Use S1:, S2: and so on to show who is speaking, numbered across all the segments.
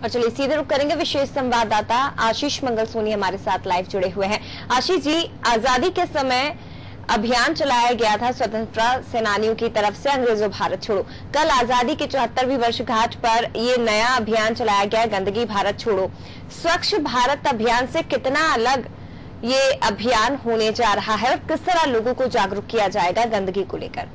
S1: और चलिए सीधे रुक करेंगे, विशेष संवाददाता आशीष मंगल सोनी हमारे साथ लाइव जुड़े हुए हैं। आशीष जी, आजादी के समय अभियान चलाया गया था स्वतंत्रता सेनानियों की तरफ से अंग्रेजों भारत छोड़ो। कल आजादी के 74वीं वर्षगांठ पर ये नया अभियान चलाया गया, गंदगी भारत छोड़ो। स्वच्छ भारत अभियान से कितना अलग ये अभियान होने जा रहा है और किस तरह लोगों को जागरूक किया जाएगा गंदगी को लेकर?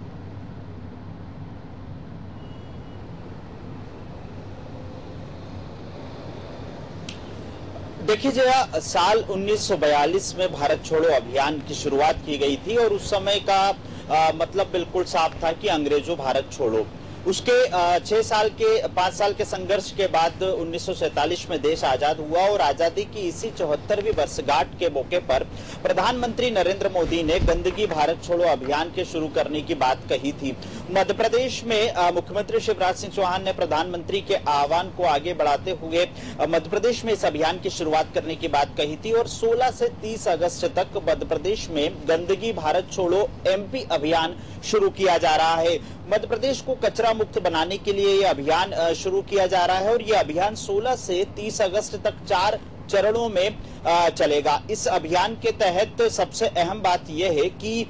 S2: देखिए जया, साल 1942 में भारत छोड़ो अभियान की शुरुआत की गई थी और उस समय का मतलब बिल्कुल साफ था कि अंग्रेजों भारत छोड़ो। उसके 5 साल के संघर्ष के बाद 1947 में देश आजाद हुआ और आजादी की इसी 74वीं वर्षगांठ के मौके पर प्रधानमंत्री नरेंद्र मोदी ने गंदगी भारत छोड़ो अभियान के शुरू करने की बात कही थी। मध्य प्रदेश में मुख्यमंत्री शिवराज सिंह चौहान ने प्रधानमंत्री के आह्वान को आगे बढ़ाते हुए मध्य प्रदेश में इस अभियान की शुरुआत करने की बात कही थी और 16 से 30 अगस्त तक मध्य प्रदेश में गंदगी भारत छोड़ो एमपी अभियान शुरू किया जा रहा है। मध्य प्रदेश को कचरा मुक्त बनाने के लिए यह अभियान शुरू किया जा रहा है और यह अभियान 16 से 30 अगस्त तक 4 चरणों में चलेगा। इस अभियान के तहत सबसे अहम बात यह है कि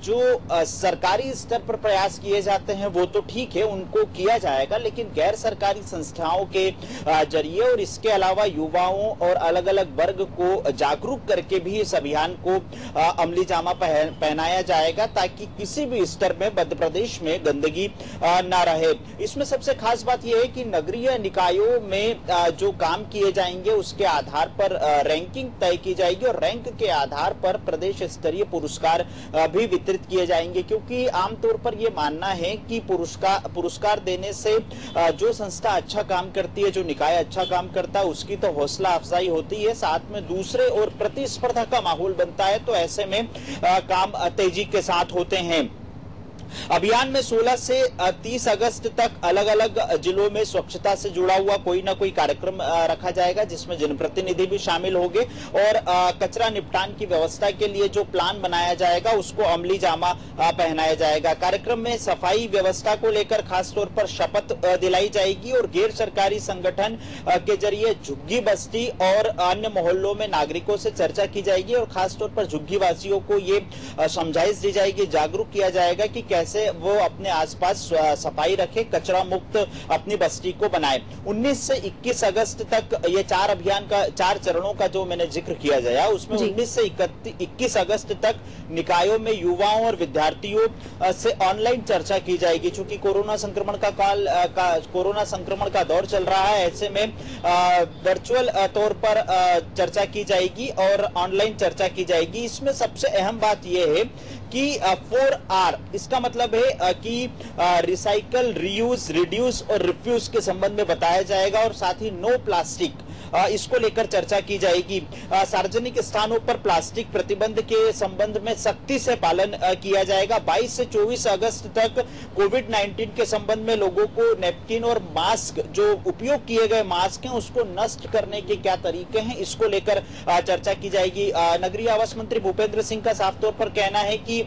S2: जो सरकारी स्तर पर प्रयास किए जाते हैं वो तो ठीक है, उनको किया जाएगा, लेकिन गैर सरकारी संस्थाओं के जरिए और इसके अलावा युवाओं और अलग अलग वर्ग को जागरूक करके भी इस अभियान को अमली जामा पहनाया जाएगा ताकि किसी भी स्तर में मध्य प्रदेश में गंदगी न रहे। इसमें सबसे खास बात यह है कि नगरीय निकायों में जो काम किए जाएंगे उसके आधार पर रैंकिंग तय की जाएगी और रैंक के आधार पर प्रदेश स्तरीय पुरस्कार भी वितरित किए जाएंगे, क्योंकि आमतौर पर यह मानना है कि पुरस्कार देने से जो संस्था अच्छा काम करती है, जो निकाय अच्छा काम करता है, उसकी तो हौसला अफजाई होती है, साथ में दूसरे और प्रतिस्पर्धा का माहौल बनता है, तो ऐसे में काम तेजी के साथ होते हैं। अभियान में 16 से 30 अगस्त तक अलग अलग जिलों में स्वच्छता से जुड़ा हुआ कोई ना कोई कार्यक्रम रखा जाएगा जिसमें जनप्रतिनिधि भी शामिल होंगे और कचरा निपटान की व्यवस्था के लिए जो प्लान बनाया जाएगा उसको अमली जामा पहनाया जाएगा। कार्यक्रम में सफाई व्यवस्था को लेकर खास तौर पर शपथ दिलाई जाएगी और गैर सरकारी संगठन के जरिए झुग्गी बस्ती और अन्य मोहल्लों में नागरिकों से चर्चा की जाएगी और खास तौर पर झुग्गी वासियों को ये समझाइश दी जाएगी, जागरूक किया जाएगा कि कैसे वो अपने आसपास सफाई रखे, कचरा मुक्त अपनी बस्ती को बनाए। 19 से 21 अगस्त तक ये 4 चरणों का जो मैंने जिक्र किया जाए उसमें 19 से 21 अगस्त तक निकायों में युवाओं और विद्यार्थियों से ऑनलाइन चर्चा की जाएगी। चूंकि कोरोना संक्रमण का दौर चल रहा है, ऐसे में वर्चुअल तौर पर चर्चा की जाएगी और ऑनलाइन चर्चा की जाएगी। इसमें सबसे अहम बात यह है कि 4R, इसका मतलब है कि रिसाइकल, रीयूज, रिड्यूस और रिफ्यूज के संबंध में बताया जाएगा और साथ ही नो प्लास्टिक, इसको लेकर चर्चा की जाएगी। सार्वजनिक स्थानों पर प्लास्टिक प्रतिबंध के संबंध में सख्ती से पालन किया जाएगा। 22 से 24 अगस्त तक कोविड-19 के संबंध में लोगों को नैपकिन और मास्क, जो उपयोग किए गए मास्क हैं, उसको नष्ट करने के क्या तरीके हैं, इसको लेकर चर्चा की जाएगी। नगरीय आवास मंत्री भूपेंद्र सिंह का साफ तौर पर कहना है कि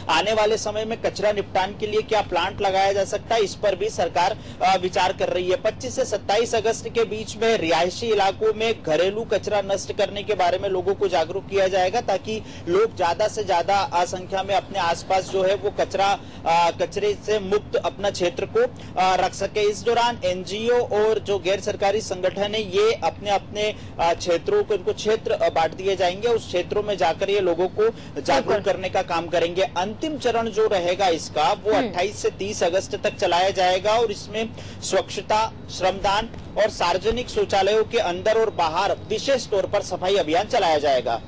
S2: आने वाले समय में कचरा निपटान के लिए क्या प्लांट लगाया जा सकता है, इस पर भी सरकार विचार कर रही है। 25 से 27 अगस्त के बीच में रिहायशी इलाकों में घरेलू कचरा नष्ट करने के बारे में लोगों को जागरूक किया जाएगा ताकि लोग ज्यादा से ज्यादा संख्या में अपने आसपास जो है वो कचरे से मुक्त अपना क्षेत्र को रख सके। इस दौरान एनजीओ और जो गैर सरकारी संगठन है ये अपने अपने क्षेत्रों को, इनको क्षेत्र बांट दिए जाएंगे, उस क्षेत्रों में जाकर ये लोगों को जागरूक करने का काम करेंगे। अंतिम चरण जो रहेगा इसका वो 28 से 30 अगस्त तक चलाया जाएगा और इसमें स्वच्छता, श्रमदान और सार्वजनिक शौचालयों के अंदर और बाहर विशेष तौर पर सफाई अभियान चलाया जाएगा।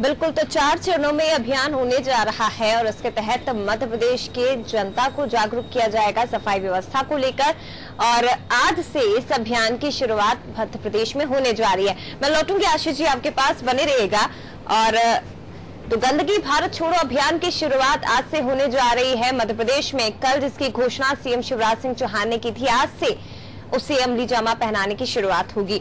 S1: बिल्कुल, तो 4 चरणों में अभियान होने जा रहा है और इसके तहत मध्य प्रदेश के जनता को जागरूक किया जाएगा सफाई व्यवस्था को लेकर और आज से इस अभियान की शुरुआत मध्य प्रदेश में होने जा रही है। मैं लौटूंगी आशीष जी, आपके पास बने रहिएगा। और तो गंदगी भारत छोड़ो अभियान की शुरुआत आज से होने जा रही है मध्य प्रदेश में। कल जिसकी घोषणा सीएम शिवराज सिंह चौहान ने की थी, आज से उसे अमली जामा पहनाने की शुरुआत होगी।